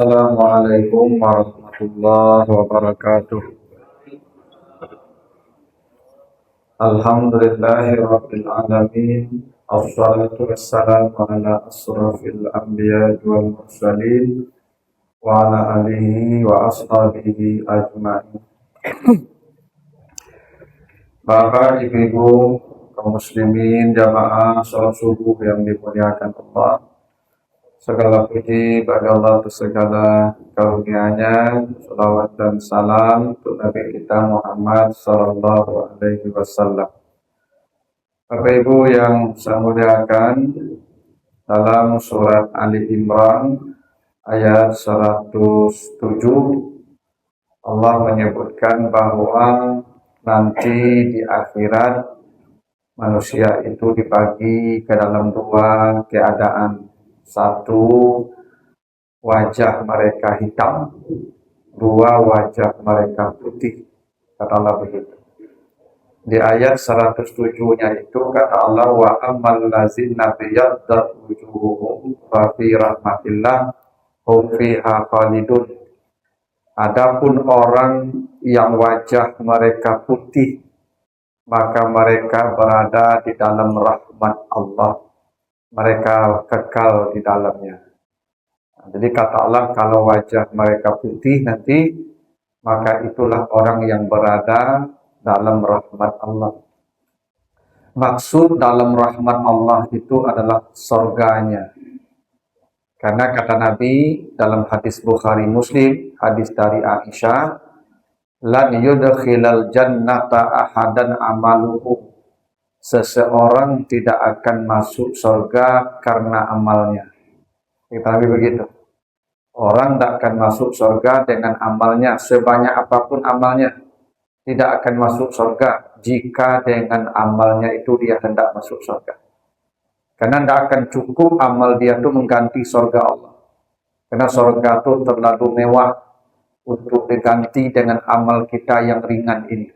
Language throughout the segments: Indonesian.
Assalamualaikum warahmatullahi wabarakatuh. Alhamdulillahirabbil alamin. Assalatu wassalamu ala asrofil anbiya wal mursalin wa ala alihi wa ashabihi ajma'in. Bapak, Ibu, kaum muslimin, jamaah salat subuh yang dimuliakan Allah. Segala puji bagi Allah untuk segala karunia-Nya. Salawat dan salam untuk Nabi kita Muhammad sallallahu alaihi wasallam. Bapak Ibu yang saya muliakan, dalam surat Ali Imran ayat 107 Allah menyebutkan bahwa nanti di akhirat manusia itu dibagi ke dalam dua keadaan. Satu, wajah mereka hitam, dua, wajah mereka putih. Kata Allah begitu. Di ayat 107-nya itu kata Allah, wa ammal ladzina biyaddat wujuhuhum fa fi rahmatillah hum fiha khalidun. Adapun orang yang wajah mereka putih, maka mereka berada di dalam rahmat Allah. Mereka kekal di dalamnya. Jadi kata Allah, kalau wajah mereka putih nanti, maka itulah orang yang berada dalam rahmat Allah. Maksud dalam rahmat Allah itu adalah surganya. Karena kata Nabi dalam hadis Bukhari Muslim, hadis dari Aisyah, lan yudkhilal jannata ahadan amaluhu. Seseorang tidak akan masuk surga karena amalnya. Kata Nabi begitu. Orang tidak akan masuk surga dengan amalnya, sebanyak apapun amalnya. Tidak akan masuk surga jika dengan amalnya itu dia hendak masuk surga. Karena tidak akan cukup amal dia itu mengganti surga Allah. Karena surga itu terlalu mewah untuk diganti dengan amal kita yang ringan ini.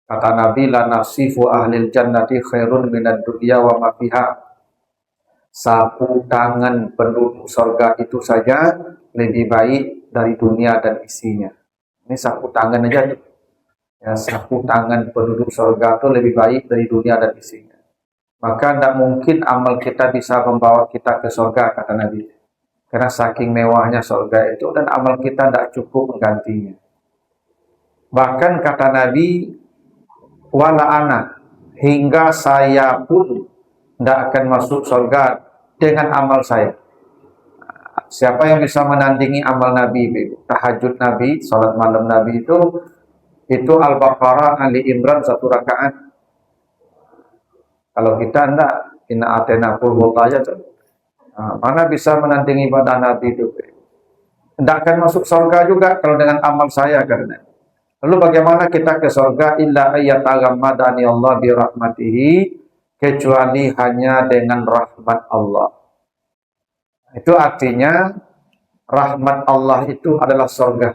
Kata Nabi, la nasifu ahlil jannati khairun minad dunya wa ma fiha. Sapu tangan penduduk surga itu saja lebih baik dari dunia dan isinya. Ini sapu tangan aja. Ya, sapu tangan penduduk surga itu lebih baik dari dunia dan isinya. Maka tidak mungkin amal kita bisa membawa kita ke surga, kata Nabi. Karena saking mewahnya surga itu dan amal kita tidak cukup menggantinya. Bahkan kata Nabi, wala ana, hingga saya pun tidak akan masuk surga dengan amal saya. Siapa yang bisa menandingi amal Nabi, tahajud Nabi, salat malam Nabi itu Al-Baqarah, Ali Imran satu rakaat. Kalau kita tidak, inna atena qulhullaya, mana bisa menandingi ibadah Nabi itu? Tidak akan masuk surga juga kalau dengan amal saya, karena. Lalu bagaimana kita ke surga? Illa ayyataghammadani Allah bi rahmatihi, kecuali hanya dengan rahmat Allah. Itu artinya rahmat Allah itu adalah surga.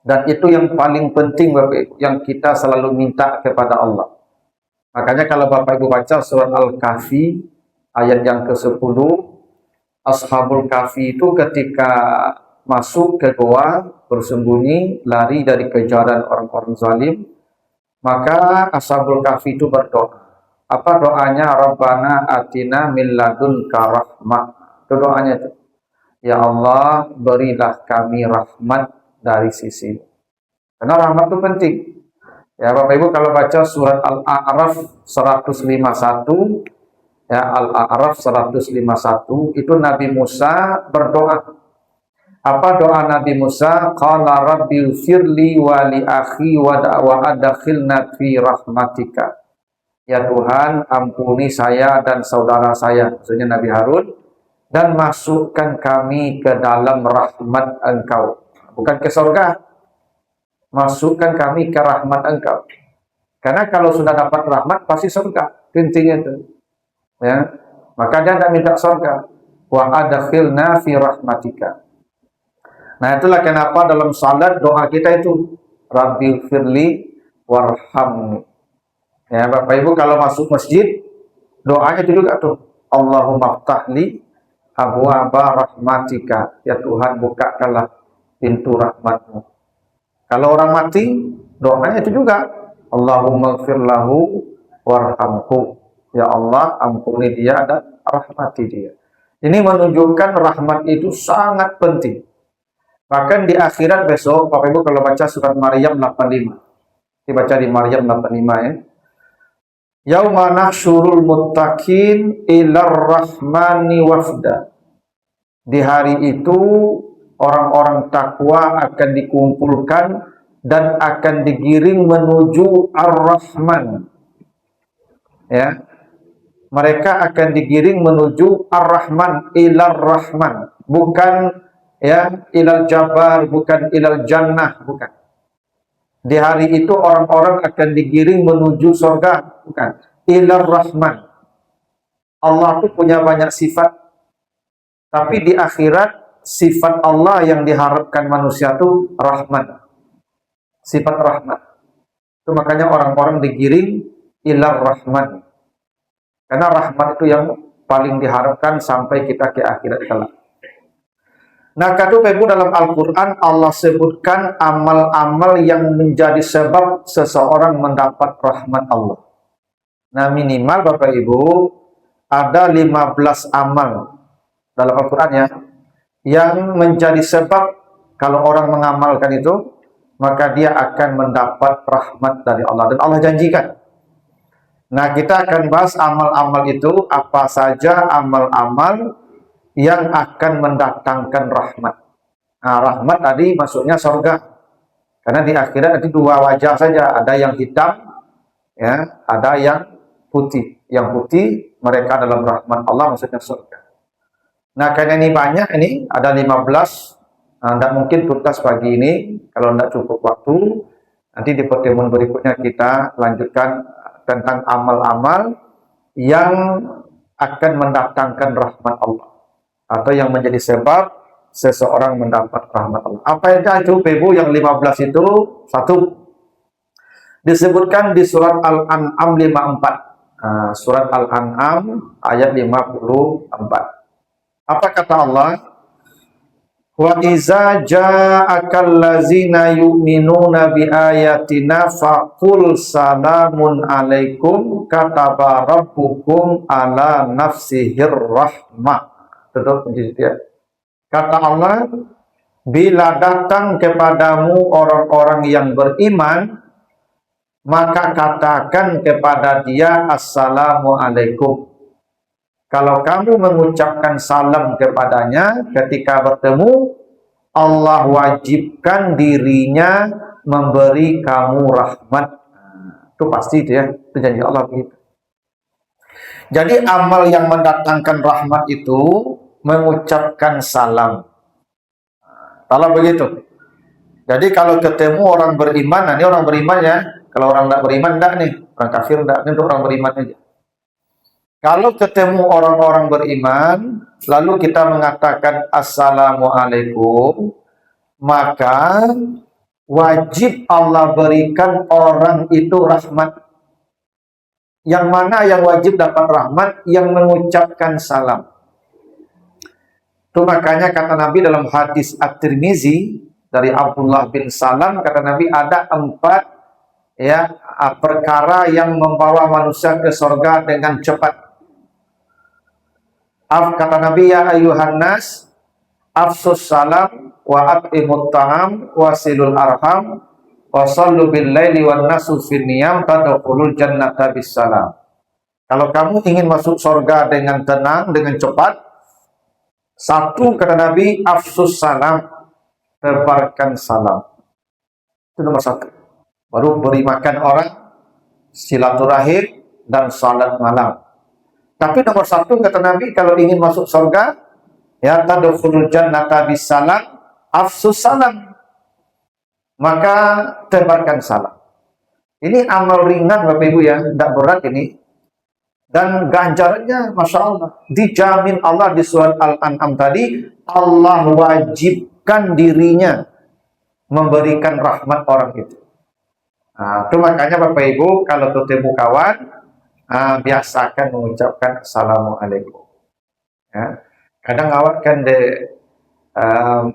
Dan itu yang paling penting Bapak Ibu, yang kita selalu minta kepada Allah. Makanya kalau Bapak Ibu baca surat Al-Kahfi ayat yang ke-10, Ashabul Kahfi itu ketika masuk ke goa, bersembunyi, lari dari kejaran orang-orang zalim, maka Ashabul Kahfi itu berdoa. Apa doanya? Rabbana atina min ladunka rahmah. Itu doanya itu. Ya Allah, berilah kami rahmat dari sisi. Karena rahmat itu penting. Ya Bapak Ibu kalau baca surat Al-A'raf 151, ya Al-A'raf 151, itu Nabi Musa berdoa. Apa doa Nabi Musa? Qala rabbil firli wa li akhi wa adkhilna fi rahmatika. Ya Tuhan, ampuni saya dan saudara saya, maksudnya Nabi Harun, dan masukkan kami ke dalam rahmat Engkau. Bukan ke surga. Masukkan kami ke rahmat Engkau. Karena kalau sudah dapat rahmat pasti surga. Intinya itu. Ya. Maka dia tidak minta surga. Wa adkhilna fi rahmatika. Nah itulah kenapa dalam salat doa kita itu Rabbil firli warhamni. Ya Bapak Ibu kalau masuk masjid doanya itu juga tuh Allahumma ftahli abwaaba rahmatika, ya Tuhan bukakanlah pintu rahmatmu. Kalau orang mati, doanya itu juga, Allahumma ighfir lahu warhamhu, ya Allah ampuni dia dan rahmati dia. Ini menunjukkan rahmat itu sangat penting. Bahkan di akhirat besok, Bapak Ibu kalau baca surat Maryam 85, dibaca di Maryam 85 ya. Yauma nahsyurul muttaqin ilar rahmani wafda. Di hari itu orang-orang takwa akan dikumpulkan dan akan digiring menuju Ar-Rahman. Ya. Mereka akan digiring menuju Ar-Rahman, ilar Rahman, bukan ya ilal Jabar, bukan ilal Jannah, bukan. Di hari itu orang-orang akan digiring menuju surga, bukan, ilar Rahman. Allah itu punya banyak sifat, tapi di akhirat sifat Allah yang diharapkan manusia itu Rahman, sifat Rahman. Itu makanya orang-orang digiring ilar Rahman, karena rahmat itu yang paling diharapkan sampai kita ke akhirat kelak. Nah, kata Ibu dalam Al-Quran Allah sebutkan amal-amal yang menjadi sebab seseorang mendapat rahmat Allah. Nah, minimal Bapak Ibu ada 15 amal dalam Al-Quran ya, yang menjadi sebab kalau orang mengamalkan itu, maka dia akan mendapat rahmat dari Allah. Dan Allah janjikan. Nah, kita akan bahas amal-amal itu, apa saja amal-amal yang akan mendatangkan rahmat. Nah, rahmat tadi maksudnya surga. Karena di akhirat nanti dua wajah saja, ada yang hitam, ya, ada yang putih. Yang putih mereka dalam rahmat Allah, maksudnya surga. Nah, karena ini banyak, ini ada 15. Nah, tidak mungkin tuntas pagi ini, kalau tidak cukup waktu. Nanti di pertemuan berikutnya kita lanjutkan tentang amal-amal yang akan mendatangkan rahmat Allah, atau yang menjadi sebab seseorang mendapat rahmat Allah. Apa yang itu Ibu yang 15 itu? Satu, disebutkan di surat Al-An'am 54. Surat Al-An'am ayat 54. Apa kata Allah? Wa iza ja'akal ladzina yu'minuna bi ayatina faqul salamun alaikum kataba rabbukum ala nafsihir rahmah. Tetap ya. Kata Allah, bila datang kepadamu orang-orang yang beriman, maka katakan kepada dia assalamualaikum. Kalau kamu mengucapkan salam kepadanya ketika bertemu, Allah wajibkan dirinya memberi kamu rahmat. Itu pasti itu ya, itu janji Allah begitu. Jadi amal yang mendatangkan rahmat itu mengucapkan salam. Kalau begitu. Jadi kalau ketemu orang beriman, nah ini orang beriman ya. Kalau orang tidak beriman, enggak nih. Orang kafir enggak, ini untuk orang beriman aja. Kalau ketemu orang-orang beriman, lalu kita mengatakan assalamualaikum, maka wajib Allah berikan orang itu rahmat. Yang mana yang wajib dapat rahmat? Yang mengucapkan salam. Itu makanya kata Nabi dalam hadis At-Tirmizi dari Abdullah bin Salam, kata Nabi ada 4 ya perkara yang membawa manusia ke surga dengan cepat. Kata Nabi, ya ayuhan nas afsus salam wa at'imut ta'am wa silul arham wa sallu bil laili wan nasu fin niyam tadkhulul jannata bis salam. Kalau kamu ingin masuk surga dengan tenang, dengan cepat, satu kata Nabi, afsus salam, tebarkan salam. Itu nomor 1. Baru beri makan orang, silaturahim, dan salat malam. Tapi nomor 1 kata Nabi, kalau ingin masuk surga, ya tadkhulul jannata bis salam, afsus salam. Maka tebarkan salam. Ini amal ringan Bapak Ibu ya, tidak berat ini. Dan ganjarannya Masya Allah. Dijamin Allah di surat Al-An'am tadi, Allah wajibkan dirinya memberikan rahmat orang itu. Nah, itu makanya Bapak Ibu kalau ketemu kawan, biasakan mengucapkan assalamualaikum. Ya. Kadang awak kan de um,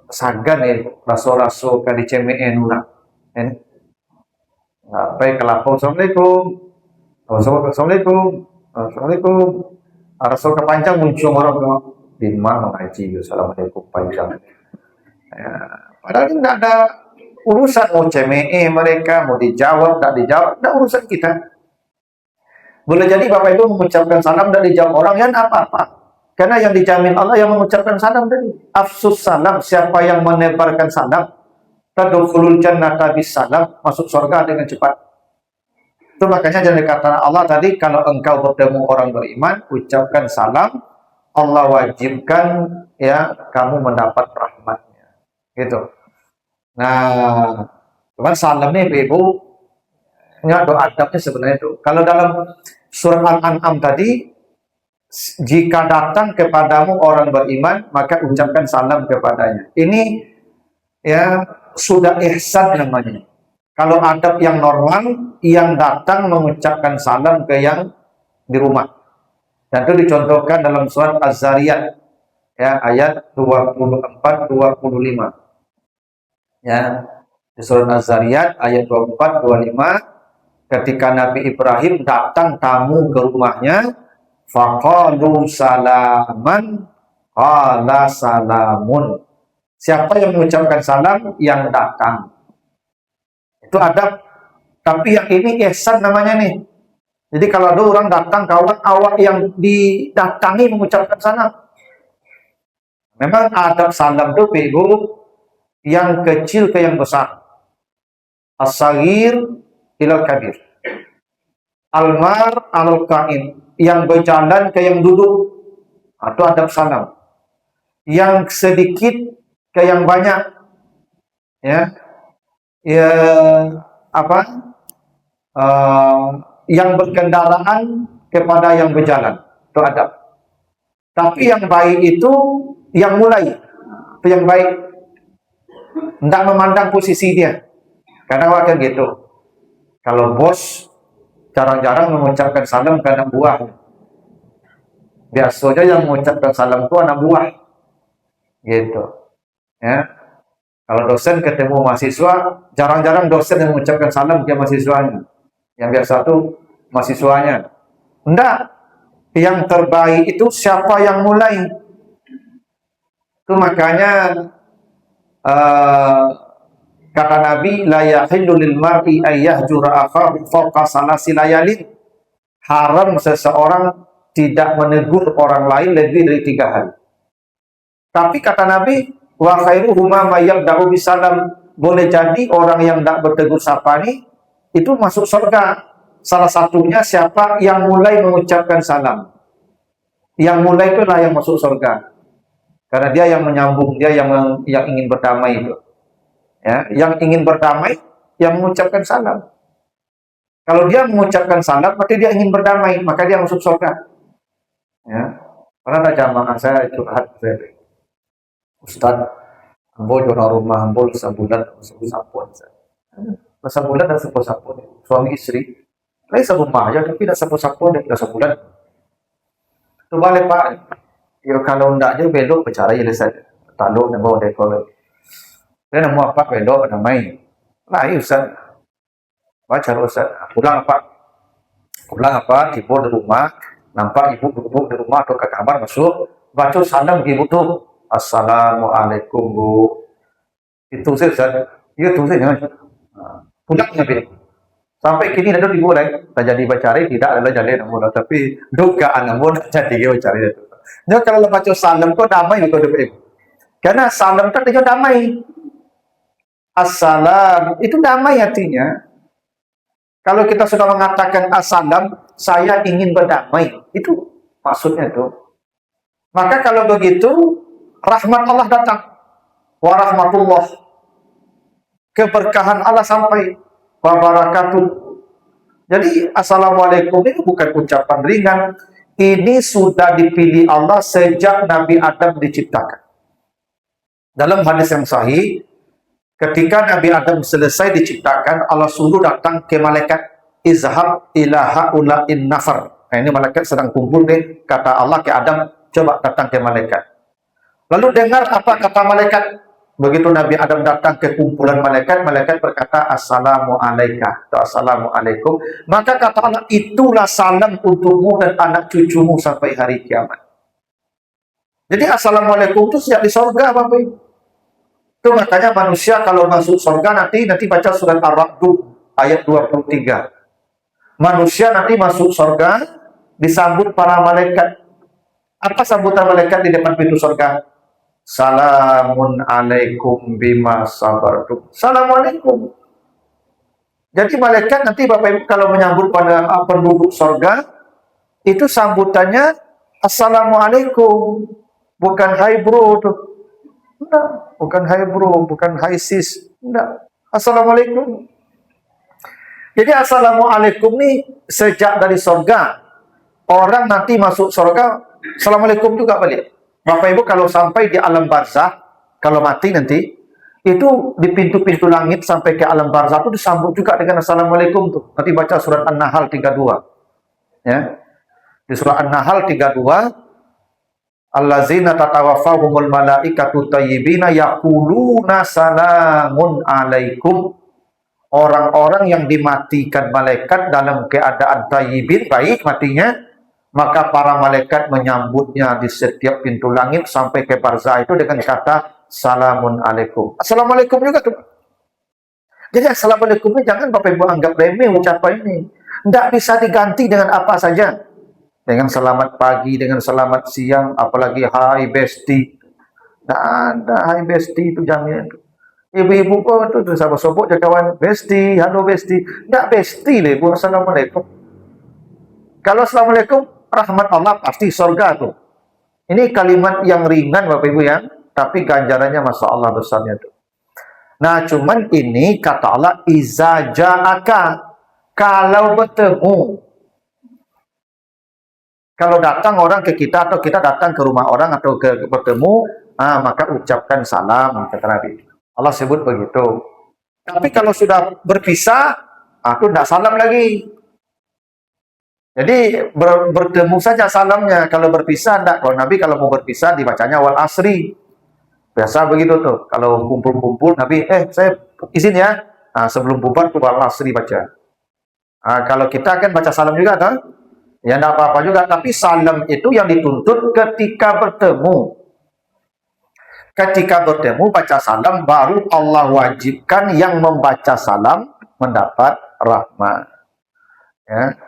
sagan rasul-rasul kan dicemein ulang. Kan? Baik kelapa, Assalamualaikum. Assalamualaikum. Assalamualaikum. Rasul kepanjang muncul orang di mana mengaji. Assalamualaikum panjang. Ya, padahal tidak ada urusan mau CME mereka, mau dijawab, tidak dijawab, tidak urusan kita. Boleh jadi Bapak Ibu mengucapkan salam dan dijawab orang, ya tidak apa-apa. Karena yang dijamin Allah yang mengucapkan salam tadi. Afsus salam, siapa yang menebarkan salam, tadkhulul jannata bis salam, masuk surga dengan cepat. Itu makanya jadi kata Allah tadi, kalau engkau bertemu orang beriman, ucapkan salam, Allah wajibkan ya kamu mendapat rahmatnya. Gitu. Nah, cuman salam nih Ibu, nggak ada adabnya sebenarnya itu. Kalau dalam surat Al-An'am tadi, jika datang kepadamu orang beriman, maka ucapkan salam kepadanya. Ini ya sudah ihsan namanya. Kalau adab yang normal, yang datang mengucapkan salam ke yang di rumah. Dan itu dicontohkan dalam surat Az-Zariyat ya ayat 24-25. Ya, di surat Az-Zariyat ayat 24-25 ketika Nabi Ibrahim datang tamu ke rumahnya, faqalu salaman qala salamun. Siapa yang mengucapkan salam? Yang datang. Itu adab. Tapi yang ini ihsan namanya nih. Jadi kalau ada orang datang kawan awak yang didatangi mengucapkan salam. Memang adab salam itu Ibu yang kecil ke yang besar. As-saghir ilal kabir. Al-mar al-qa'im. Yang berjalan ke yang duduk. Itu adab salam. Yang sedikit ke yang banyak. Ya. Ya apa? Yang berkendaraan kepada yang berjalan. Itu adab. Tapi yang baik itu yang mulai. Itu yang baik. Tidak memandang posisi dia. Kadang wakil gitu. Kalau bos jarang-jarang mengucapkan salam ke anak buah. Biasanya yang mengucapkan salam itu anak buah. Gitu. Ya. Kalau dosen ketemu mahasiswa, jarang-jarang dosen yang mengucapkan salam ke mahasiswanya. Yang biasa itu mahasiswanya. Enggak. Yang terbaik itu siapa yang mulai. Itu makanya kata Nabi, la yahillu lil mar'i ayyahjura akhahu fawqa salasi layalin. Haram seseorang tidak menegur orang lain lebih dari 3 hari. Tapi kata Nabi, wa khairuhuma may yabda'u bisalam. Boleh jadi orang yang tidak bertegur sapa nih itu masuk surga. Salah satunya siapa yang mulai mengucapkan salam. Yang mulai itulah yang masuk surga. Karena dia yang menyambung, dia yang ingin berdamai itu. Ya, yang ingin berdamai yang mengucapkan salam. Kalau dia mengucapkan salam, berarti dia ingin berdamai, maka dia masuk surga. Ya. Karena ada jamaah saya curhat saya. Ustaz, ambo jono rumah ambo sebulan sabun. Sebulan dan sabun. Suami istri, lain sabun aja tapi dah sabun dah sebulan. Tu balik Pak. Ya kalau ndak je belok bicara ya saja. Taluk dan bawa dekor. Dia nak apa belok ada main. Lah Ustaz. Baca Ustaz. Pulang apa? Tidur di rumah, nampak ibu duduk di rumah atau ke kamar masuk, baca salam ibu tu. Assalamualaikum Bu. Itu saja. Itu saja. Pulangnya pilih. Sampai kini ada dimulai. Tak jadi bacari tidak adalah jalan namun tapi dugaan namun jadi bacari itu. Jadi kalau baca salam kok damai itu depan. Karena salam itu artinya damai. Assalam itu damai artinya. Kalau kita sudah mengatakan assalam, saya ingin berdamai. Itu maksudnya tuh. Maka kalau begitu rahmat Allah datang. Wa rahmatullah. Keberkahan Allah sampai. Wa barakatuh. Jadi assalamualaikum itu bukan ucapan ringan. Ini sudah dipilih Allah sejak Nabi Adam diciptakan. Dalam hadis yang sahih, ketika Nabi Adam selesai diciptakan, Allah suruh datang ke malaikat, izhab ila haula'in nafar. Nah, ini malaikat sedang kumpul nih, kata Allah ke Adam, Coba datang ke malaikat. Lalu dengar apa kata malaikat. Begitu Nabi Adam datang ke kumpulan malaikat, malaikat berkata, Assalamu alaika, atau Assalamu alaikum. Maka kata Allah, itulah salam untukmu dan anak cucumu sampai hari kiamat. Jadi Assalamualaikum itu sejak di sorga, Bapak Ibu. Itu makanya manusia kalau masuk sorga nanti baca surat Ar-Ra'd ayat 23. Manusia nanti masuk sorga disambut para malaikat. Apa sambutan malaikat di depan pintu sorga? Salamun alaikum bima sabartum. Assalamualaikum. Jadi malaikat nanti Bapak Ibu kalau menyambut pada penduduk sorga, itu sambutannya Assalamualaikum. Bukan hai bro tuh. Enggak. Bukan hai bro, bukan hai sis. Enggak. Assalamualaikum. Jadi Assalamualaikum nih sejak dari sorga. Orang nanti masuk sorga, Assalamualaikum juga balik. Bapak Ibu kalau sampai di alam barzah, kalau mati nanti, itu di pintu-pintu langit sampai ke alam barzah itu disambut juga dengan Assalamualaikum tuh. Nanti baca surat An-Nahl 32. Ya. Di surat An-Nahl 32, allazina tatawaffahumul malaikatu thayyibina yaquluna salamun alaikum. Orang-orang yang dimatikan malaikat dalam keadaan thayyibin, baik matinya, maka para malaikat menyambutnya di setiap pintu langit sampai ke barzah itu dengan kata salamun alaikum. Assalamualaikum juga tuh. Jadi Assalamualaikum ini jangan Bapak Ibu anggap remeh ucapan ini. Tidak bisa diganti dengan apa saja. Dengan selamat pagi, dengan selamat siang, apalagi hai besti. Tidak ada hai besti itu jaminan. Ibu-ibu kok itu sahabat-sahabat ya kawan besti, halo besti. Tidak besti lah ibu. Assalamualaikum. Kalau Assalamualaikum, rahmat Allah pasti surga tuh. Ini kalimat yang ringan Bapak Ibu ya, tapi ganjarannya Masya Allah besarnya tuh. Nah cuman ini kata Allah, iza ja'aka, kalau bertemu. Kalau datang orang ke kita atau kita datang ke rumah orang atau ke bertemu, maka ucapkan salam, kata Nabi. Allah sebut begitu. Tapi kalau sudah berpisah, itu tidak salam lagi. Jadi bertemu saja salamnya. Kalau berpisah tidak. Kalau Nabi kalau mau berpisah dibacanya wal asri. Biasa begitu tuh. Kalau kumpul-kumpul Nabi, saya izin ya. Sebelum bubar tuh wal asri baca. Kalau kita kan baca salam juga kan? Ya tidak apa-apa juga. Tapi salam itu yang dituntut ketika bertemu. Ketika bertemu baca salam, baru Allah wajibkan yang membaca salam mendapat rahmat. Ya.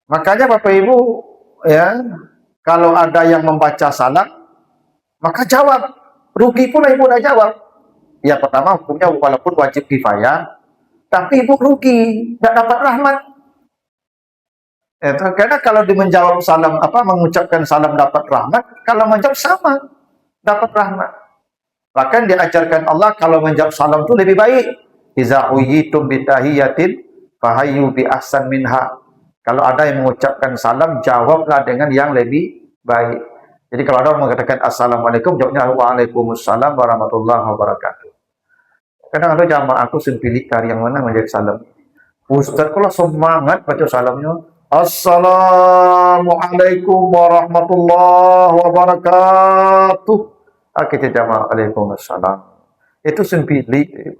Makanya Bapak Ibu, ya, kalau ada yang membaca salam, maka jawab. Rugi pula Ibu tidak jawab. Ya pertama hukumnya walaupun wajib kifayah, tapi Ibu rugi, tidak dapat rahmat. Karena kalau menjawab salam mengucapkan salam dapat rahmat, kalau menjawab sama dapat rahmat. Bahkan diajarkan Allah kalau menjawab salam itu lebih baik. Iza uyitum bitahiyatin fahayyu bi ahsan minha. Kalau ada yang mengucapkan salam, jawablah dengan yang lebih baik. Jadi kalau ada orang mengatakan Assalamualaikum, jawabnya Waalaikumsalam warahmatullahi wabarakatuh. Kadang ada jamaah aku sempilih cari yang mana menjawab salam. Ustaz kalau semangat baca salamnya, Assalamualaikum warahmatullahi wabarakatuh. Kita jamaah Waalaikumsalam. Itu sempilih.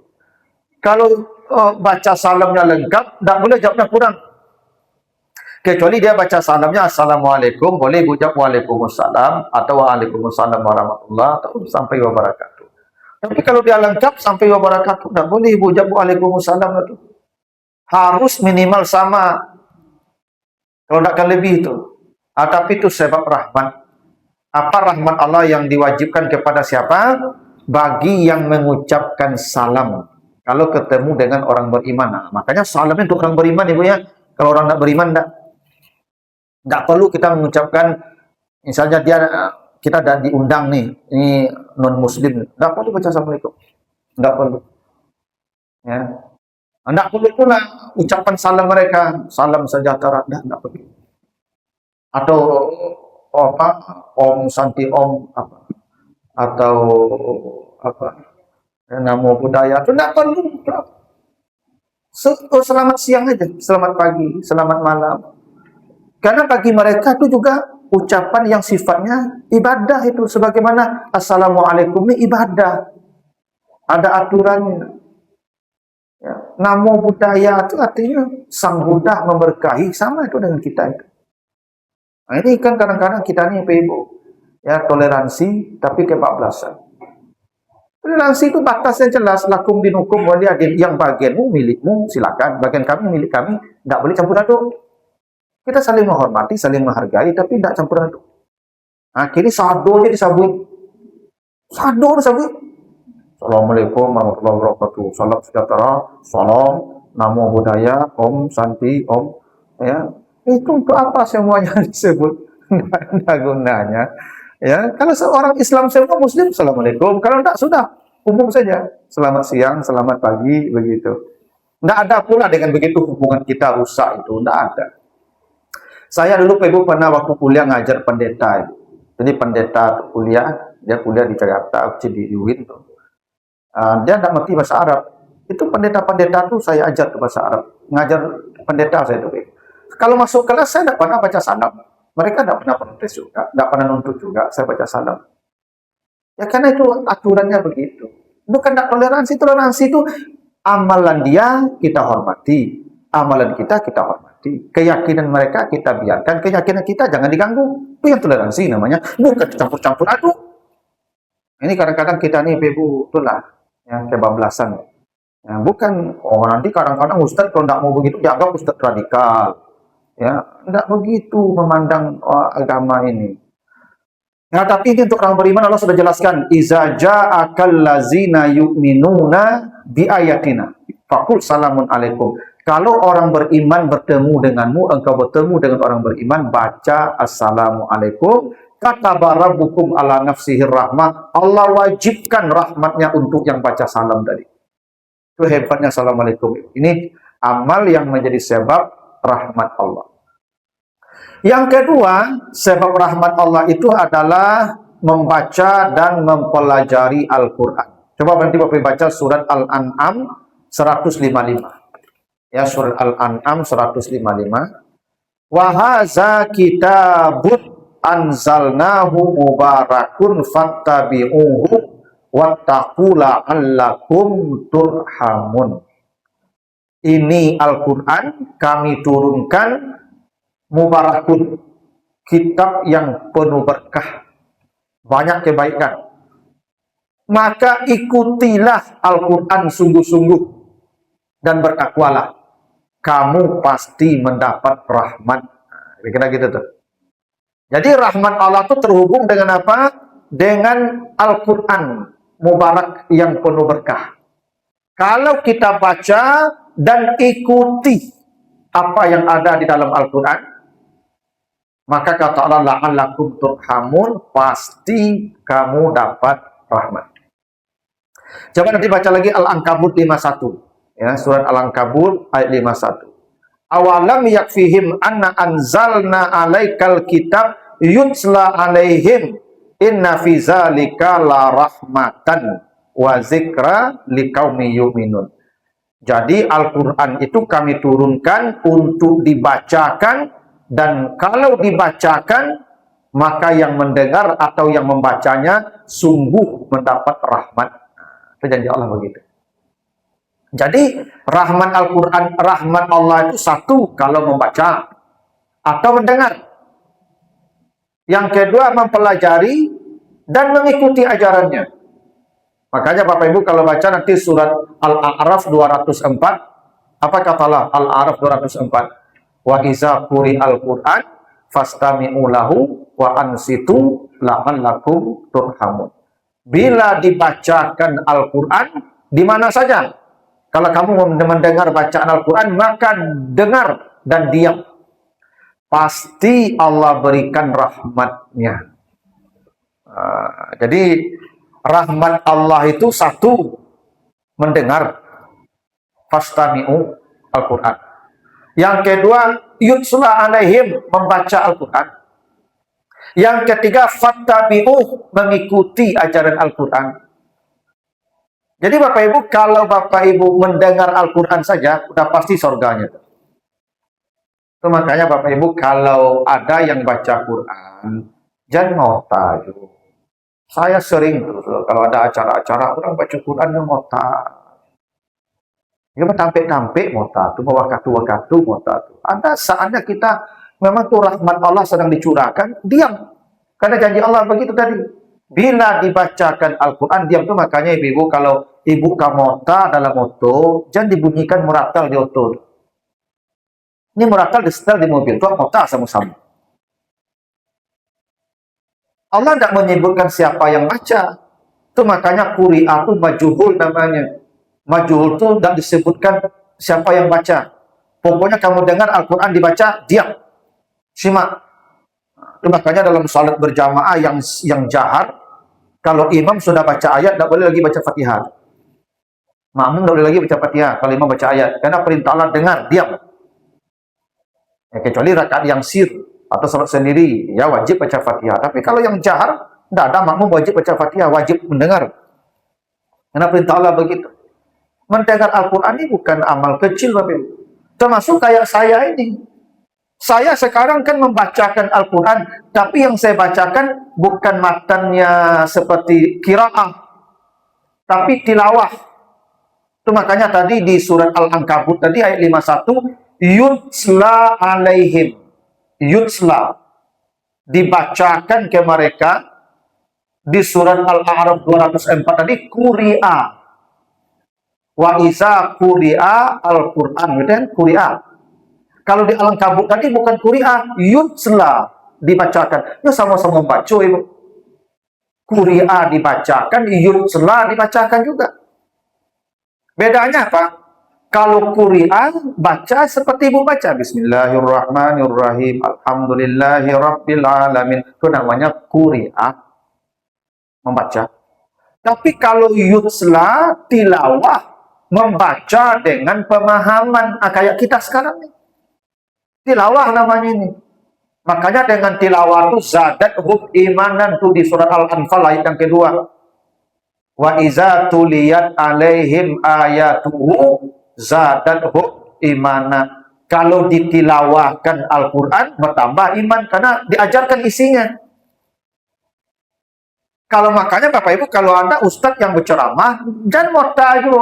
Kalau baca salamnya lengkap, tidak boleh jawabnya kurang. Kecuali dia baca salamnya Assalamualaikum, boleh ucap Waalaikumsalam atau Waalaikumsalam warahmatullahi atau sampai wabarakatuh. Tapi kalau dia lengkap sampai wabarakatuh, tidak boleh ucap Waalaikumsalam itu. Harus minimal sama. Kalau tidak akan lebih itu. Tapi itu sebab rahmat. Apa rahmat Allah yang diwajibkan kepada siapa? Bagi yang mengucapkan salam. Kalau ketemu dengan orang beriman. Makanya salamnya untuk orang beriman Ibu ya. Kalau orang tidak beriman tidak perlu kita mengucapkan, misalnya kita diundang nih, ini non muslim, tidak perlu baca Assalamualaikum, tidak perlu. Ya. Tidak perlu pula ucapan salam mereka, salam sejahtera, tidak perlu. Atau Om Santi Om atau namo budaya, itu tidak perlu. Selamat siang aja, selamat pagi, selamat malam. Karena bagi mereka itu juga ucapan yang sifatnya ibadah itu. Sebagaimana Assalamualaikum ini ibadah. Ada aturannya. Ya. Namo Buddhaya itu artinya Sang Buddha memberkahi, sama itu dengan kita itu. Nah, ini kan kadang-kadang kita nih Ibu, ya toleransi tapi kebablasan. Toleransi itu batasnya jelas, lakum dinukum waliyadin, yang bagianmu milikmu silakan, bagian kami milik kami, tidak boleh campur aduk. Kita saling menghormati, saling menghargai, tapi tidak campur aduk. Akhirnya sado aja disabui. Sado disabui. Assalamualaikum warahmatullahi wabarakatuh. Salam sejahtera, salam, namo buddhaya, om, santi, om. Ya, itu untuk apa semuanya disebut? Tidak ada gunanya. Ya, kalau seorang Islam semua Muslim, Assalamualaikum. Kalau tidak, sudah umum saja. Selamat siang, selamat pagi, begitu. Tidak ada pula dengan begitu hubungan kita rusak itu. Tidak ada. Saya dulu Ibu pernah waktu kuliah ngajar pendeta. Jadi pendeta kuliah, dia kuliah di Jakarta, di UIN tuh. Dia tidak mengerti bahasa Arab. Itu pendeta-pendeta tuh saya ajar ke bahasa Arab. Ngajar pendeta saya tuh. Kalau masuk kelas saya tidak pernah baca salam. Mereka tidak pernah protes juga, tidak pernah nuntut juga saya baca salam. Ya karena itu aturannya begitu. Bukan tidak toleransi. Toleransi itu amalan dia kita hormati, amalan kita hormati. Keyakinan mereka kita biarkan, keyakinan kita jangan diganggu. Itu yang toleransi namanya. Bukan campur-campur aduk. Ini kadang-kadang kita nih Ibu, itulah yang kebablasan. Ya, bukan, nanti kadang-kadang Ustadz kalau tidak mau begitu dianggap Ustadz radikal. Ya, tidak begitu memandang agama ini. Nah, tapi ini untuk orang beriman Allah sudah jelaskan, iza ja'akal lazina yu'minuna bi ayatina faqul salamun alaikum. Kalau orang beriman bertemu denganmu, engkau bertemu dengan orang beriman, baca assalamualaikum. Kata rabbukum ala nafsihi rahmah. Allah wajibkan rahmatnya untuk yang baca salam tadi. Itu hebatnya assalamualaikum. Ini amal yang menjadi sebab rahmat Allah. Yang kedua, sebab rahmat Allah itu adalah membaca dan mempelajari Al-Quran. Coba nanti Bapak baca surat Al-An'am 155. Ya, surat Al-An'am 155. Wa haza kitabun anzalnahu mubarakun fattabi'uhu wattaqu la'allakum turhamun. Ini Al-Quran kami turunkan mubarakun, kitab yang penuh berkah, banyak kebaikan. Maka ikutilah Al-Quran sungguh-sungguh dan bertakwalah, kamu pasti mendapat rahmat. Kira-kira gitu tuh. Jadi rahmat Allah itu terhubung dengan apa? Dengan Al-Quran mubarak yang penuh berkah. Kalau kita baca dan ikuti apa yang ada di dalam Al-Quran, maka kata Allah, la'allakum turhamun, pasti kamu dapat rahmat. Coba nanti baca lagi Al-Ankabut 51. Ya, surat Al-Ankabut ayat 51. Awalam yakfihim anna anzalna alaikal kitab yutsla alaihim inna fi zalika la rahmatan wa zikra liqaumi yu'minun. Jadi Al-Quran itu kami turunkan untuk dibacakan, dan kalau dibacakan maka yang mendengar atau yang membacanya sungguh mendapat rahmat. Itu janji Allah begitu. Jadi rahmat Al-Quran, rahmat Allah itu satu kalau membaca atau mendengar. Yang kedua mempelajari dan mengikuti ajarannya. Makanya Bapak Ibu kalau baca nanti surat Al-A'raf 204, apa kata Allah? Al-A'raf 204. Wa iza quri al-Qur'an fastami'u lahu wa ansitu la'allakum turhamun. Bila dibacakan Al-Qur'an di mana saja. Kalau kamu mendengar bacaan Al-Qur'an, maka dengar dan diam. Pasti Allah berikan rahmatnya. Jadi rahmat Allah itu satu, mendengar, fastami'u Al-Quran. Yang kedua, yutsla alaihim, membaca Al-Quran. Yang ketiga, fattabi'u, mengikuti ajaran Al-Quran. Jadi Bapak Ibu, kalau Bapak Ibu mendengar Al-Quran saja, udah pasti surganya. Itu makanya Bapak Ibu kalau ada yang baca Quran, jangan ngota juga. Saya sering tuh kalau ada acara-acara orang baca Quran yang ngota. Ya tampik-tampik ngota tuh, bawa waktu ngota tuh. Ada saatnya kita memang tuh rahmat Allah sedang dicurahkan, diam. Karena janji Allah begitu tadi. Bila dibacakan Al-Quran, diam tuh. Makanya ibu-ibu kalau ibu kamota dalam moto, jangan dibunyikan muratal di oto. Ini muratal di setel di mobil, tuh mota sama-sama. Allah tidak menyebutkan siapa yang baca. Itu makanya Quri'ah itu majhul namanya. Majhul itu tidak disebutkan siapa yang baca. Pokoknya kamu dengar Al-Quran dibaca, diam. Simak. Itu makanya dalam salat berjamaah yang jahar, kalau imam sudah baca ayat, tidak boleh lagi baca Fatihah. Makmum tidak boleh lagi baca Fatihah kalau imam baca ayat. Karena perintah Allah dengar, diam. Ya, kecuali rakaat yang sir atau salat sendiri, ya wajib baca Fatihah. Tapi kalau yang jahar, tidak ada makmum wajib baca Fatihah, wajib mendengar. Karena perintah Allah begitu. Mendengar Al-Quran ini bukan amal kecil, Bapak Ibu. Termasuk kayak saya ini. Saya sekarang kan membacakan Al-Quran, tapi yang saya bacakan bukan matannya seperti qiraah, tapi tilawah. Itu makanya tadi di surat Al-Ankabut tadi ayat 51, yutsla alaihim. Yutsla. Dibacakan ke mereka di surat Al-A'raf 204 tadi, Quri'a. Wa iza Quri'a Al-Quran. Gitu kan? Quri'a. Kalau di Al-Ankabut tadi bukan Quri'ah, yutsla dibacakan. Ya sama-sama baca Ibu. Quri'ah dibacakan, yutsla dibacakan juga. Bedanya apa? Kalau Quri'ah baca seperti Ibu baca Bismillahirrahmanirrahim, Alhamdulillahirabbil alamin. Itu namanya Quri'ah, membaca. Tapi kalau yutsla tilawah, membaca dengan pemahaman, kayak kita sekarang nih. Tilawah namanya ini. Makanya dengan tilawah itu zadat hub imanan tuh di surat Al-Anfal ayat yang kedua. Wa iza tuliyat alaihim ayatuhu zadat hub imana. Kalau ditilawahkan Al-Quran bertambah iman karena diajarkan isinya. Kalau makanya Bapak Ibu kalau ada ustadz yang berceramah jangan mau tahu.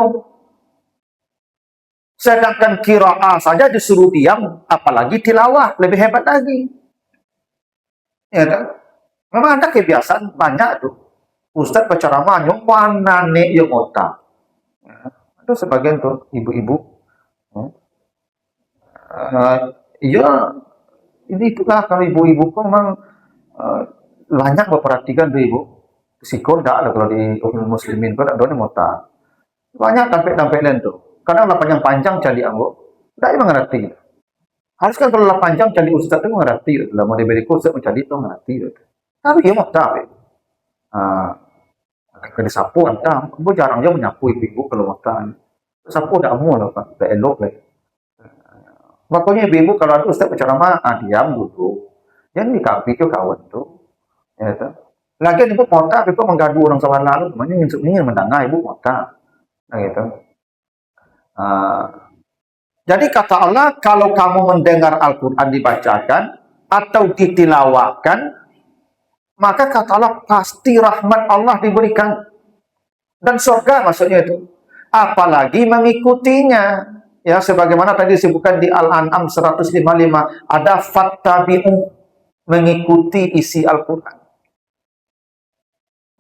Sedangkan qiraah saja disuruh diam, apalagi tilawah, lebih hebat lagi. Ya kan? Memang ada kebiasaan banyak tuh. Ustadz berceramah mana nih yang otak. Itu sebagian tuh ibu-ibu. Iya, ini itulah kalau ibu-ibu kok memang banyak memperhatikan tuh ibu. Psikol enggak ada kalau di muslimin kok ada yang otak. Banyak sampai lain tuh. Kadang lah panjang cari anggo, tidak mengerti. Harus kan kalau lah panjang cari ustaz itu mengerti. Lah mau diberi kursus mencari itu mengerti. Tapi dia mau tahu. Kalau disapu anda, aku jarang aja menyapu ibu kalau mau tahu. Sapu tidak mau lah pak, tidak elok lah. Makanya ibu kalau ada ustaz berceramah, diam dulu. Jangan dikapi ke kawan tuh. Ya tu. Lagi ibu mau tahu, ibu menggadu orang sama lalu, namanya ingin mendengar ibu mau tahu. Nah gitu. Jadi kata Allah, kalau kamu mendengar Al-Quran dibacakan atau ditilawahkan, maka kata Allah pasti rahmat Allah diberikan dan surga maksudnya itu. Apalagi mengikutinya, ya sebagaimana tadi disebutkan di Al-An'am 155, ada fattabi'u, mengikuti isi Al-Quran.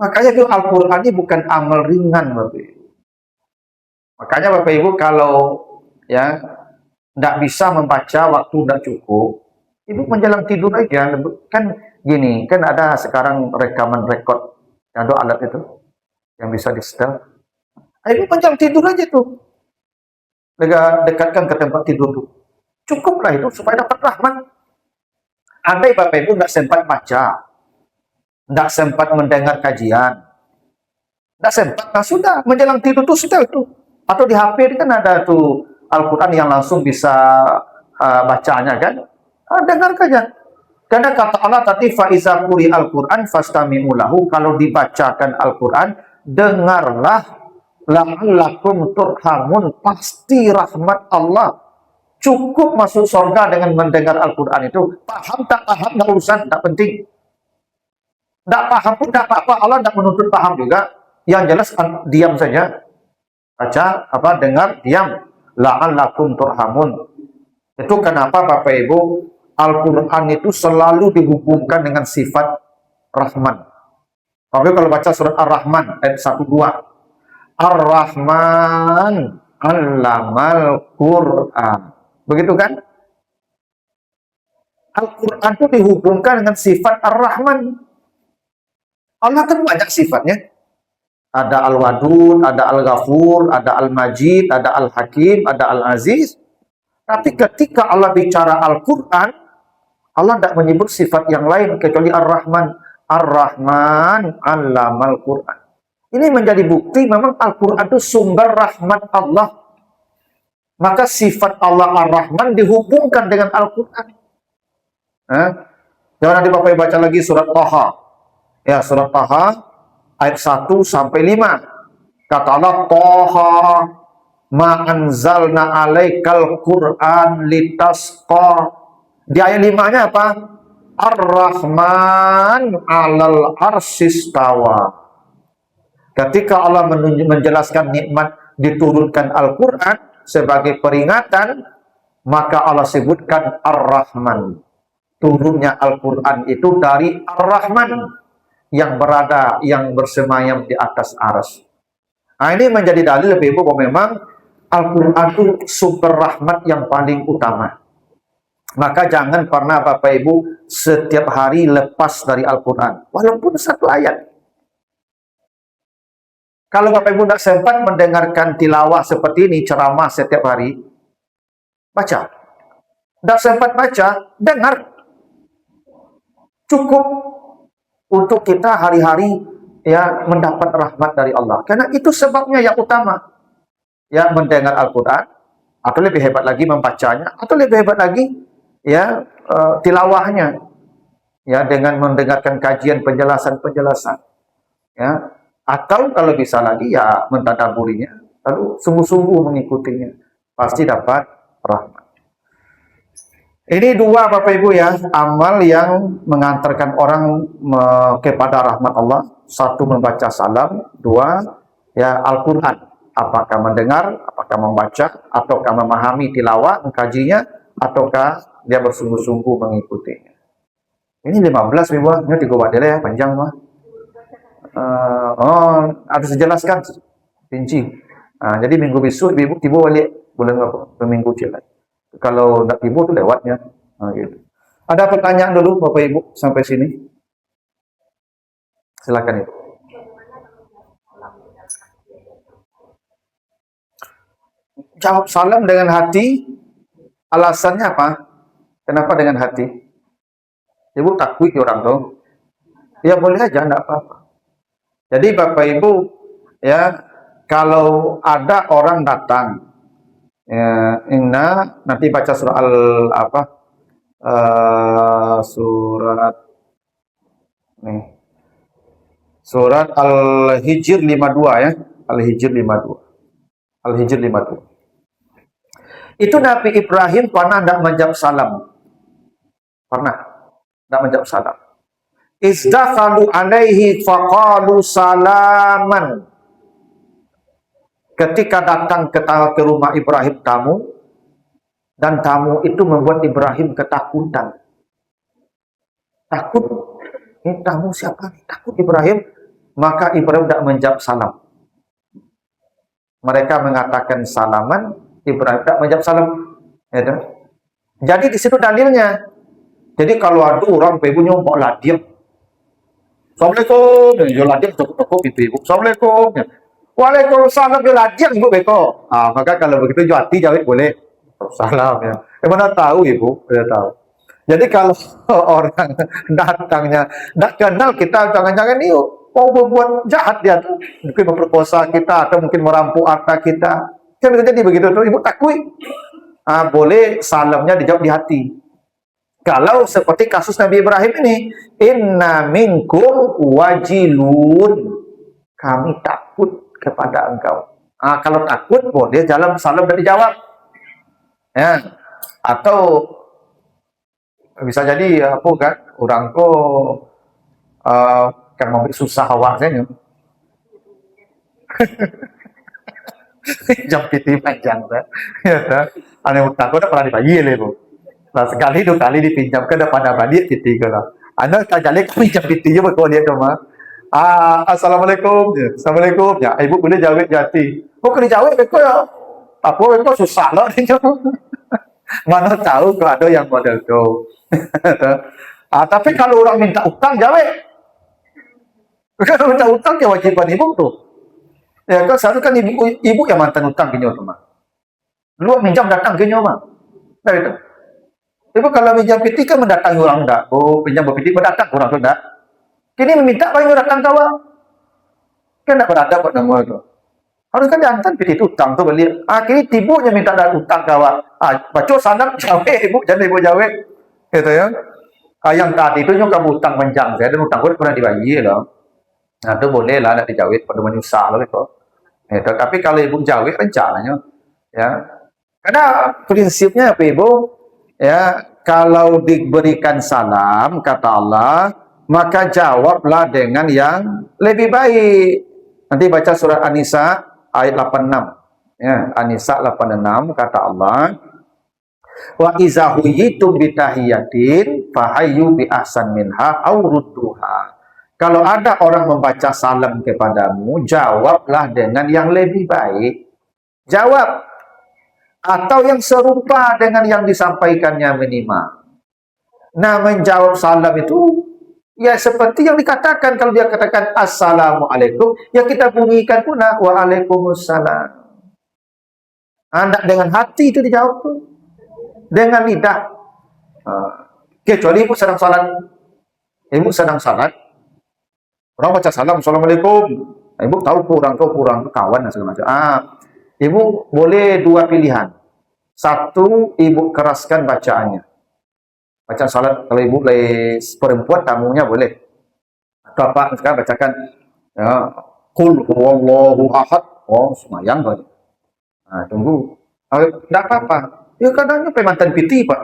Makanya itu Al-Quran ini bukan amal ringan, Bapak Ibu. Makanya Bapak Ibu kalau ya tidak bisa membaca waktu tidak cukup, Ibu menjelang tidur aja. Kan gini, kan ada sekarang rekaman rekod, ada alat itu yang bisa di setel. Ibu menjelang tidur aja tuh, dekatkan ke tempat tidur tuh. Cukuplah itu supaya dapat rahmat. Andai Bapak Ibu tidak sempat baca, tidak sempat mendengar kajian, tidak sempat, nah sudah menjelang tidur tuh setel tuh. Atau di HP kan ada tuh Al-Quran yang langsung bisa bacanya kan. Dengar saja. Karena kata Allah tadi fa'iza quri Al-Quran fastami'u lahu, kalau dibacakan Al-Quran dengarlah la'allakum turhamun, pasti rahmat Allah Cukup masuk surga dengan mendengar Al-Quran itu. Paham tak paham, tak urusan, tak penting. Tak paham pun tak apa-apa, Allah tak menuntut paham juga. Yang jelas diam saja. Baca, dengar, diam. La'allakum turhamun. Itu kenapa Bapak Ibu, Al-Quran itu selalu dihubungkan dengan sifat Rahman. Bapak Ibu kalau baca surat Ar-Rahman, ayat 1-2. Ar-Rahman, Allamal Quran. Begitu kan? Al-Quran itu dihubungkan dengan sifat Ar-Rahman. Allah kan banyak sifatnya. Ada Al-Wadud, ada Al-Ghafur, ada Al-Majid, ada Al-Hakim, ada Al-Aziz. Tapi ketika Allah bicara Al-Quran, Allah tidak menyebut sifat yang lain kecuali Ar-Rahman. Ar-Rahman Allamal Quran. Ini menjadi bukti memang Al-Quran itu sumber rahmat Allah. Maka sifat Allah Ar-Rahman dihubungkan dengan Al-Quran. Jangan nanti Bapak baca lagi surat Taha. Ya, surat Taha ayat 1-5. Kata Allah, Taha ma anzalna alaikal Qur'an litasqa. Di ayat 5-nya apa? Ar-Rahman 'alal arsyistawa. Ketika Allah menjelaskan nikmat diturunkan Al-Quran sebagai peringatan, maka Allah sebutkan Ar-Rahman. Turunnya Al-Quran itu dari Ar-Rahman yang berada, yang bersemayam di atas arsy. Nah, ini menjadi dalil Bapak Ibu bahwa memang Al-Quran itu sumber rahmat yang paling utama. Maka jangan pernah Bapak Ibu setiap hari lepas dari Al-Quran, walaupun satu ayat. Kalau Bapak Ibu tidak sempat mendengarkan tilawah seperti ini, ceramah setiap hari, baca. Tidak sempat baca, dengar. Cukup untuk kita hari-hari ya mendapat rahmat dari Allah. Karena itu sebabnya yang utama. Ya, mendengar Al-Quran, atau lebih hebat lagi membacanya, atau lebih hebat lagi ya tilawahnya. Ya, dengan mendengarkan kajian penjelasan-penjelasan. Ya, atau kalau bisa lagi ya mentadaburinya, lalu sungguh-sungguh mengikutinya, pasti dapat rahmat. Ini dua Bapak Ibu ya, amal yang mengantarkan orang kepada rahmat Allah. Satu membaca salam, dua ya Al-Quran. Apakah mendengar, apakah membaca, ataukah memahami tilawah, mengkajinya, ataukah dia bersungguh-sungguh mengikutinya. Ini 15 Ibu, ini 3 wadil ya, panjang mah. Harus dijelaskan rinci. Jadi minggu besok ibu tiba balik bulan minggu cilat. Kalau tidak tiba itu lewatnya. Gitu. Ada pertanyaan dulu Bapak Ibu sampai sini? Silakan Ibu. Jawab salam dengan hati. Alasannya apa? Kenapa dengan hati? Ibu takut orang tuh. Ya boleh aja, tidak apa-apa. Jadi Bapak Ibu ya, kalau ada orang datang ya, nanti baca surat surat nih. Surat Al-Hijr 52 ya. Al-Hijr 52. Al-Hijr 52. Itu Nabi Ibrahim pernah tidak menjawab salam. Pernah tidak menjawab salam. Izdakhalu alaihi faqalu salaman. Ketika datang ke rumah Ibrahim tamu, dan tamu itu membuat Ibrahim ketakutan. Takut, ini tamu siapa? Takut Ibrahim. Maka Ibrahim tidak menjawab salam. Mereka mengatakan salaman, Ibrahim tidak menjawab salam. Ya, jadi di situ dalilnya. Jadi kalau ada orang ibu nyumpuk lah diam. Assalamualaikum, ya diam cukup ibu. Assalamualaikum. Waalaikumsalam, ya diam ibu beko. Maka kalau begitu hati jawab boleh. Salam ya. Mana tahu ibu, tidak tahu. Jadi kalau orang datangnya tidak kenal kita, jangan-jangan ini mau berbuat jahat dia tuh, mungkin memperkosa kita atau mungkin merampok harta kita. Kan jadi begitu tuh, ibu takui. Boleh salamnya dijawab di hati. Kalau seperti kasus Nabi Ibrahim ini, inna minkum wajilun, kami takut kepada engkau. Kalau takut, boleh salam dan dijawab. Ya, Atau bisa jadi apa kan orang ko kan mau susah awak saya jam piti panjang kan ya kan ane utang ko dah pernah dibagi le bu nah sekali dua kali dipinjam ke depan abadi piti ko lah anda tak jalik pinjam piti je berkau dia ke mah assalamualaikum ya assalamualaikum ya ibu boleh jawab jati kok dijawab berkau ya apa berkau susah lah dia mana tahu kalau ada yang model tu tapi kalau orang minta utang jawab kalau minta utang kewajiban ibu tu ya kan satu kan ibu yang mantan utang kinyo tu mah lu minjam datang kinyo mah nah, itu ibu kalau minjam piti kan mendatangi orang dah oh pinjam piti mendatang orang tu dah kini meminta paling datang kawan kan tak berada pada nama tu harus kan jantan piti tu utang tu balik kini tibunya minta dah utang kawan baca sanap jawab ibu jangan ibu jawab gitu ya yang tadi itu juga utang panjang saya dan utang pun pernah dibagi loh nah itu boleh lah nak dijawab pada menyusah loh itu tapi kalau ibu jawab rencananya ya karena prinsipnya apa ibu ya kalau diberikan salam kata Allah maka jawablah dengan yang lebih baik nanti baca surat An-Nisa ayat 86 ya An-Nisa 86 kata Allah wa iza huyitum bitahiyatin fahayyu bi ahsan minha aw rudduha kalau ada orang membaca salam kepadamu jawablah dengan yang lebih baik jawab atau yang serupa dengan yang disampaikannya minimal nah menjawab salam itu ya seperti yang dikatakan kalau dia katakan assalamualaikum ya kita bunyikan pun waalaikumsalam anda dengan hati itu dijawab tuh dengan lidah kecuali ibu sedang salat orang baca salam assalamualaikum ibu tahu kurang kawan dan segala macam ibu boleh dua pilihan satu ibu keraskan bacaannya baca salat kalau ibu perempuan tamunya boleh atau apa sekarang bacakan ya qul huwallahu ahad semayang baru tunggu tidak apa-apa ya kadangnya pemantan piti pak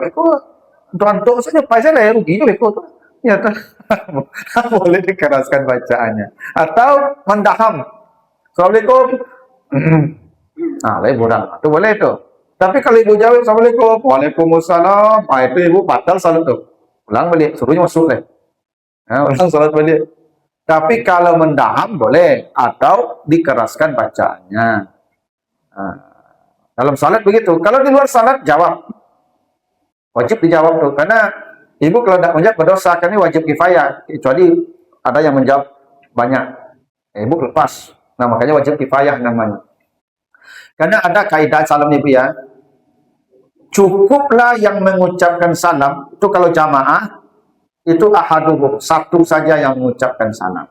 untuk antuk saja pak saya lah rugi juga tu ya boleh dikeraskan bacaannya atau mendaham assalamualaikum lain bodoh itu boleh tu tapi kalau ibu jawab assalamualaikum waalaikumsalam itu ibu batal salat tu ulang balik suruhnya masuk deh ulang salat balik tapi kalau mendaham boleh atau dikeraskan bacaannya dalam salat begitu kalau di luar salat jawab wajib dijawab tuh karena ibu kalau tidak menjawab berdosa karena wajib kifayah kecuali ada yang menjawab banyak ibu lepas nah makanya wajib kifayah namanya karena ada kaidah salam ibu ya cukuplah yang mengucapkan salam itu kalau jamaah itu ahaduhum satu saja yang mengucapkan salam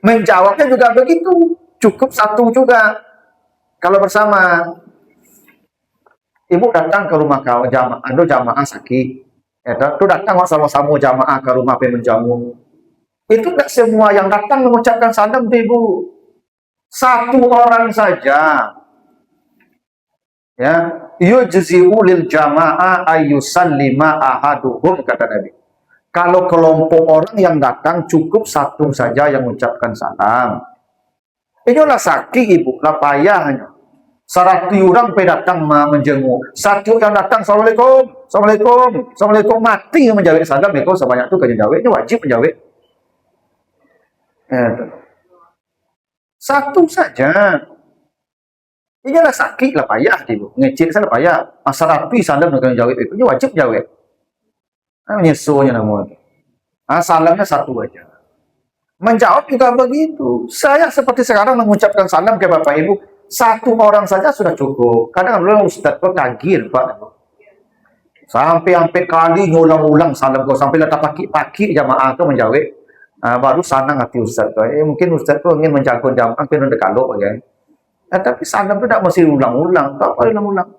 menjawabnya juga begitu cukup satu juga kalau bersama ibu datang ke rumah kau jamaah sakit itu datang sama-sama jamaah ke rumah menjamu itu tidak semua yang datang mengucapkan salam ibu satu orang saja ya yujzi'u lil jamaah ayyusallima ahaduhum kata Nabi kalau kelompok orang yang datang cukup satu saja yang mengucapkan salam inilah sakit ibu lah payahnya 100 orang datang menjenguk satu yang datang assalamualaikum mati yang menjawab salam mereka sebanyak itu kan jawab ini wajib menjawab satu saja inilah sakit lah payah ibu ngecil saya payah masalah rapi salam dengan jawab itu ini wajib jawab menyesuainya nama salamnya satu aja menjawab juga begitu saya seperti sekarang mengucapkan salam ke bapak ibu satu orang saja sudah cukup kadang-kadang ustaz kok kagir pak sampai kali ngulang-ulang salam kau sampai letak paki jamaah itu menjawab baru senang hati ustaz mungkin ustaz itu ingin menjaga jamaah mungkin udah kalau ya tapi salam itu tidak mesti ulang-ulang tak apa ulang-ulang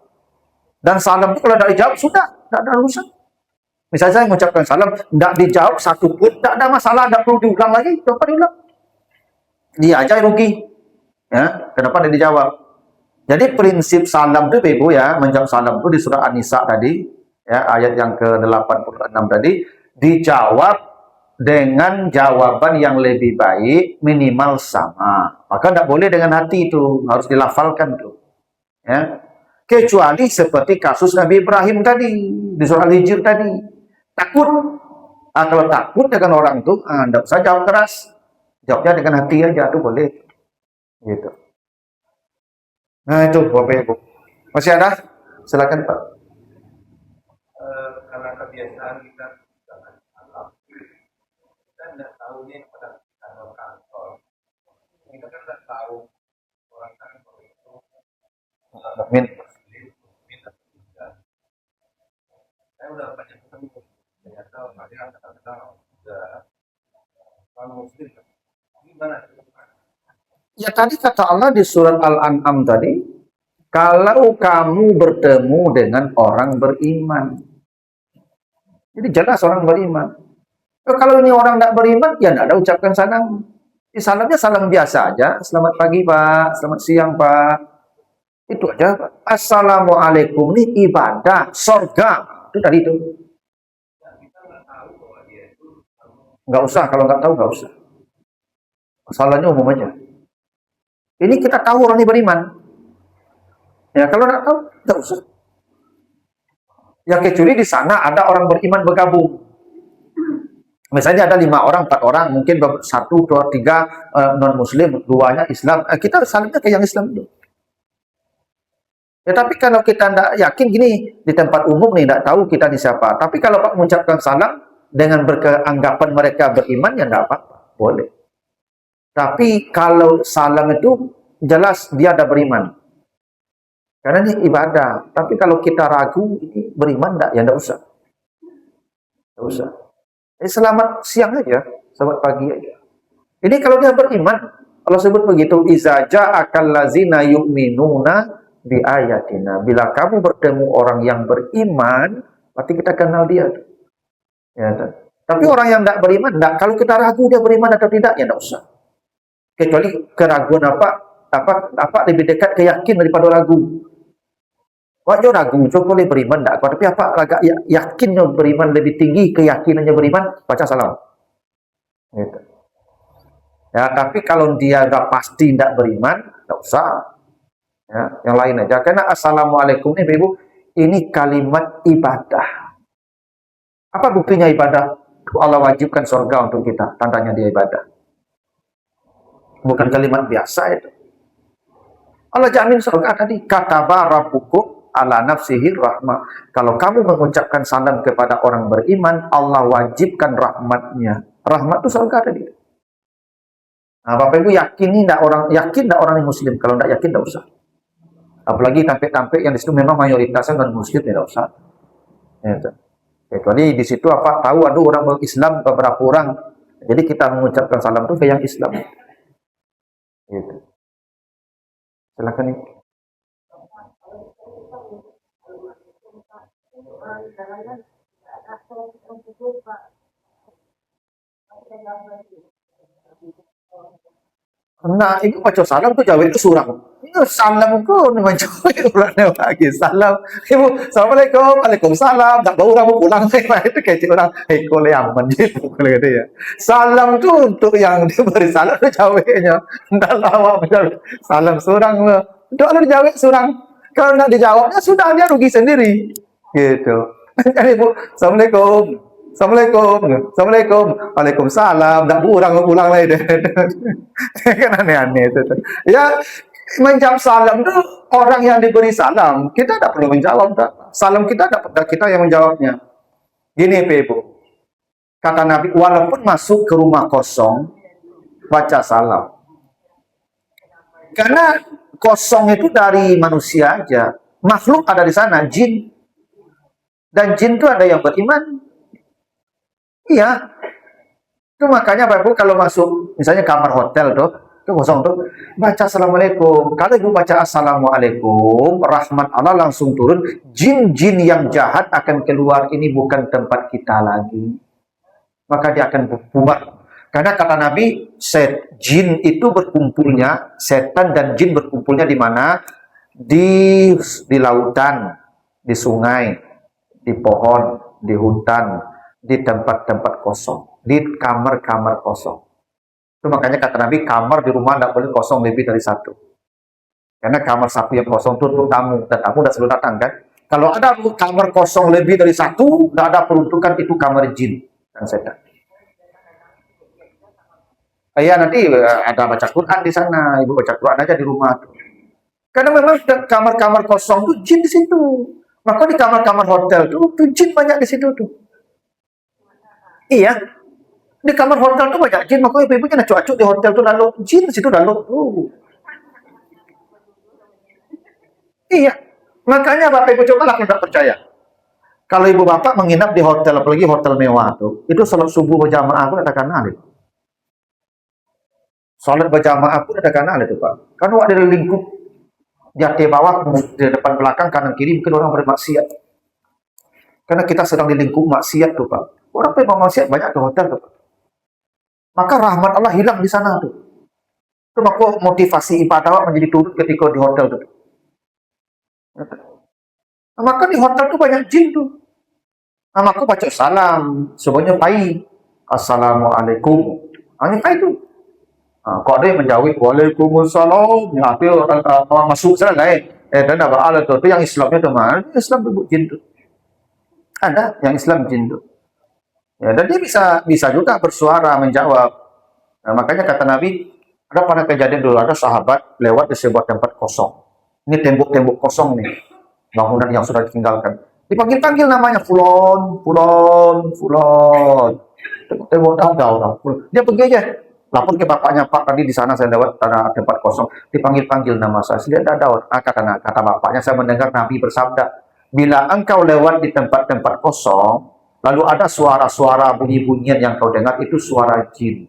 dan salam itu kalau tidak dijawab sudah tidak ada urusan misalnya saya mengucapkan salam tidak dijawab satu pun tidak ada masalah tidak perlu diulang lagi kenapa diulang dia aja rugi ya kenapa tidak dijawab Jadi prinsip salam itu Ibu ya, menjawab salam itu di surah An-Nisa tadi, ya ayat yang ke-86 tadi, dijawab dengan jawaban yang lebih baik, minimal sama. Maka tidak boleh dengan hati itu, harus dilafalkan tuh. Ya. Kecuali seperti kasus Nabi Ibrahim tadi, di surah Al-Hijr tadi. Takut. Kalau takut dengan orang itu, tidak usah jawab keras. Jawabnya dengan hati aja, itu boleh. Gitu. Nah itu Bapak Ibu. Masih ada? Silakan Pak. Karena kebiasaan kita jangan salam. Kita tidak tahu nih pada kantor. Kita kan tidak tahu orang kantor itu Amin. saya udah banyak ketemu ternyata mereka kata-kata udah orang muslim gimana? Ya tadi kata Allah di surat Al-An'am tadi, kalau kamu bertemu dengan orang beriman. Jadi jelas orang beriman. Kalau ini orang tidak beriman, ya tidak ada ucapkan salam. Salamnya salam biasa aja. Selamat pagi Pak, selamat siang Pak. Itu aja Pak. Assalamualaikum, ini ibadah, sorga. Itu tadi itu. Nggak usah, kalau nggak tahu nggak usah. Masalahnya umum aja. Ini kita tahu orang ini beriman. Ya kalau nggak tahu, nggak usah. Ya kecuali di sana ada orang beriman bergabung. Misalnya ada 5 orang, 4 orang, mungkin 1, 2, 3 non-muslim, 2-nya Islam. Kita salamnya ke yang Islam dulu. Ya tapi kalau kita tidak yakin gini, di tempat umum nih, tidak tahu kita ini siapa. Tapi kalau Pak mengucapkan salam, dengan berkeanggapan mereka beriman, ya tidak apa-apa. Boleh. Tapi kalau salam itu, jelas dia ada beriman. Karena ini ibadah. Tapi kalau kita ragu, ini beriman enggak? Ya enggak usah. Enggak usah. Selamat siang aja, selamat pagi aja. Ini kalau dia beriman, kalau sebut begitu, iza ja'akal lazina yu'minuna bi ayatina. Bila kamu bertemu orang yang beriman, berarti kita kenal dia. Ya, tapi orang yang tidak beriman, enggak. Kalau kita ragu dia beriman atau tidak, ya enggak usah. Kecuali keraguan apa lebih dekat ke yakin daripada ragu. Wajar ragu, coba boleh beriman tak? Tapi apa agak yakinnya beriman lebih tinggi, keyakinannya beriman, baca salam. Gitu. Ya, tapi kalau dia sudah pasti tidak beriman, tidak usah. Ya, yang lain aja. Karena assalamualaikum ini, Ibu, ini kalimat ibadah. Apa buktinya ibadah? Allah wajibkan surga untuk kita, tandanya dia ibadah. Bukan kalimat biasa itu. Allah jamin surga tadi. Kataba rabbukum ala nafsihi rahmah. Kalau kamu mengucapkan salam kepada orang beriman, Allah wajibkan rahmatnya. Rahmat itu surga tadi. Nah, Bapak Ibu yakin tidak orang yang muslim? Kalau tidak yakin tidak usah. Apalagi tampik-tampik yang di situ memang mayoritasnya non muslim, tidak usah. Gitu. Kecuali di situ apa tahu ada orang berislam beberapa orang. Jadi kita mengucapkan salam itu ke yang Islam. Gitu. Silakan nih. Nah, itu baca salam tuh Jawa itu surang. Itu salam ko ni macam orang lagi salam. Ibu, assalamualaikum, waalaikumsalam. Tak tahu orang mau pulang itu kayak orang, hei kau aman gitu kalau gitu ya. Salam tuh untuk yang diberi salam itu Jawanya. Enggak lama benar. Salam surang lo. Doa lu dijawab surang. Kalau nggak dijawabnya sudah dia rugi sendiri. Gitu. Kan Ibu, assalamualaikum. Assalamualaikum. Waalaikumsalam. Tak pulang lagi deh. Kan aneh-aneh itu. Ya, menjawab salam itu orang yang diberi salam. Kita tidak perlu menjawab. Salam kita dapat kita yang menjawabnya. Gini, Ibu. Kata Nabi, walaupun masuk ke rumah kosong, baca salam. Karena kosong itu dari manusia aja. Makhluk ada di sana, jin. Dan jin itu ada yang beriman. Iya. Itu makanya Bapak Ibu kalau masuk misalnya kamar hotel tuh, itu kosong tuh, baca assalamualaikum. Kalau Ibu baca assalamualaikum, rahmat Allah langsung turun. Jin-jin yang jahat akan keluar. Ini bukan tempat kita lagi. Maka dia akan bubar. Karena kata Nabi, jin itu berkumpulnya, setan dan jin berkumpulnya di mana? di lautan, di sungai, di pohon, di hutan, di tempat-tempat kosong, di kamar-kamar kosong. Itu makanya kata Nabi, kamar di rumah tidak boleh kosong lebih dari satu. Karena kamar satu yang kosong itu untuk tamu, dan tamu sudah selalu datang kan. Kalau ada kamar kosong lebih dari satu, tidak ada peruntukan, itu kamar jin dan setan. Ya nanti ada baca Quran di sana, ibu baca Quran aja di rumah. Karena memang kamar-kamar kosong tuh jin di situ. Maka di kamar-kamar hotel tuh jin banyak di situ tuh. Iya, di kamar hotel tuh banyak jin. Makanya ibu jangan cuak-cuak di hotel tuh lalu jin di situ lalu. Iya, makanya bapak ibu coba tidak percaya. Kalau ibu bapak menginap di hotel, apalagi hotel mewah tuh, itu salat subuh berjamaah pun ada kanal itu. Salat berjamaah pun ada kanal itu pak. Karena ada lingkup jati bawah, di depan belakang, kanan kiri, mungkin orang bermaksiat. Karena kita sedang di lingkup maksiat tuh pak. Orang memang maksiat banyak di hotel tuh pak. Maka rahmat Allah hilang di sana tuh. Itu maka motivasi ibadah menjadi turun ketika di hotel tuh. Nah, maka di hotel tuh banyak jin tuh. Nah, maka baca salam, semuanya pai. Assalamualaikum. Hanya pai tuh. Nah, kok ada yang menjawab Waalaikumsalam. Ya, itu orang masuk sana lain. Dan apa Allah tuh? Itu yang Islamnya tuh mana? Islam tuh jin tuh. Ada yang Islam jin tuh. Ya, dan dia bisa juga bersuara menjawab. Nah, makanya kata Nabi, ada pada kejadian dulu ada sahabat lewat di sebuah tempat kosong. Ini tembok-tembok kosong nih, bangunan yang sudah ditinggalkan. Dipanggil-panggil namanya Fulon, Fulon, Fulon. Tembok ada orang. Dia pergi aja. Lapor ke bapaknya, Pak tadi di sana saya lewat tanah tempat kosong. Dipanggil-panggil nama saya. Tidak ada. Kata bapaknya, saya mendengar Nabi bersabda, bila engkau lewat di tempat-tempat kosong, lalu ada suara-suara bunyi-bunyian yang kau dengar, itu suara jin.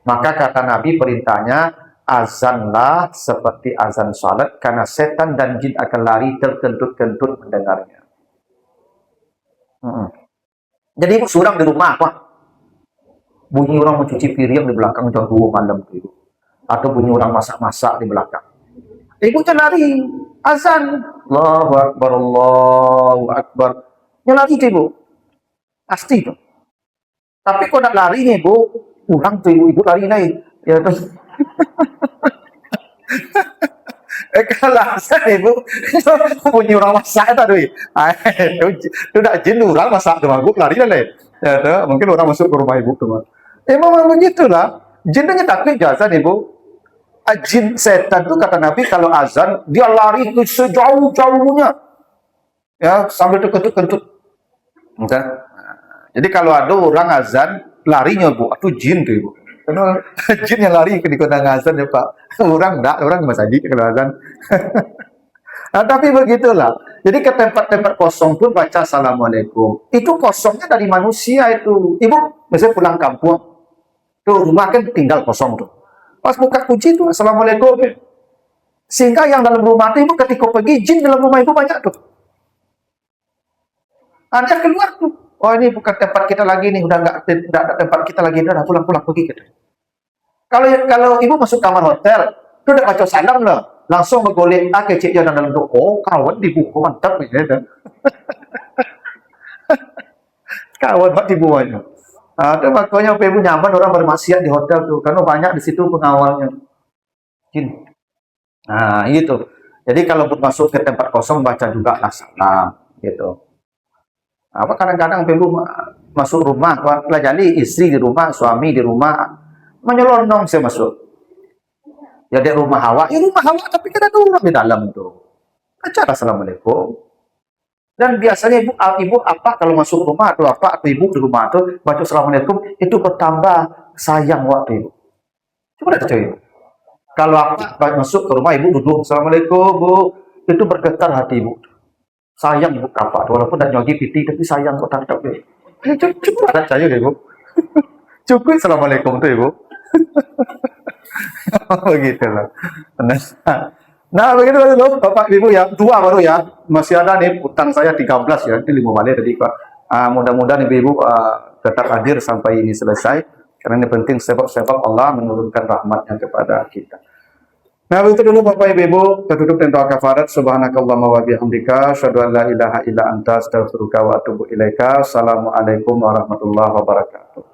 Maka kata Nabi perintahnya, azanlah seperti azan salat, karena setan dan jin akan lari terkentut-kentut mendengarnya. Jadi ibu surang di rumah, Pak. Bunyi orang mencuci piring di belakang jam 2 malam itu. Atau bunyi orang masak-masak di belakang. Ibu lari, azan. Allahu Akbar, Allahu Akbar. Dia lari itu ibu. Pasti itu. Tapi kok nak lari nih ibu, orang tuh ibu lari naik. Ya tuh. Kalau azan ibu, bunyi orang masak tadi. Itu tak jin orang masak tuh, ibu lari lah. Ya tuh, mungkin orang masuk ke rumah ibu tuh. Memang begitulah. Jinnya takut azan ibu. Jin setan tuh kata Nabi kalau azan dia lari ke sejauh-jauhnya. Ya, sambil terkentut-kentut. Jadi kalau ada orang azan larinya bu, itu jin tuh ibu. Karena jin yang lari ke dikondang azan ya Pak. Orang enggak, orang masjid kalau azan. Nah, tapi begitulah. Jadi ke tempat-tempat kosong pun baca Assalamualaikum. Itu kosongnya dari manusia itu. Ibu, misalnya pulang kampung, tuh rumah kan tinggal kosong tuh. Pas buka kunci tuh Assalamualaikum. Sehingga yang dalam rumah itu ibu ketika pergi, jin dalam rumah itu banyak tuh. Ada keluar tuh. Oh ini bukan tempat kita lagi nih, udah nggak ada tempat kita lagi, udah pulang pergi gitu. Kalau ibu masuk kamar hotel, itu udah baca salam lah, langsung menggolek kecik yang dalam doa. Oh kawan dibuku mantap ya kan. Kawan buat dibuahnya. Itu makanya ibu nyaman orang bermaksiat di hotel tuh, karena banyak di situ pengawalnya. Jin. Nah itu. Jadi kalau masuk ke tempat kosong baca juga salam gitu. Apa kadang-kadang perlu masuk rumah, pelajari istri di rumah, suami di rumah, menyelonong saya masuk. Ya di rumah Hawa, tapi kan ada orang di dalam tuh. Baca Assalamualaikum. Dan biasanya ibu apa kalau masuk rumah atau apa atau ibu di rumah tuh baca Assalamualaikum itu bertambah sayang waktu ibu. Coba baca ibu. Kalau apa masuk ke rumah ibu duduk Assalamualaikum bu, itu bergetar hati ibu. Sayang ibu apa, walaupun dan nyogi piti tapi sayang kok tangkap ya. Cukup ada saya ibu. Cukup Assalamualaikum tuh ibu. Begitulah. Nah begitu dulu Bapak Ibu ya, 2 baru ya. Masih ada nih utang saya 13 ya, itu 5 balik tadi Pak. Mudah-mudahan Ibu tetap hadir sampai ini selesai. Karena ini penting sebab Allah menurunkan rahmatnya kepada kita. Nah, itu dulu Bapak Ibu, kita tutup dengan doa kafarat. Subhanakallahumma wa bihamdika, asyhadu an la ilaha illa anta, astaghfiruka wa atubu ilaika. Assalamualaikum warahmatullahi wabarakatuh.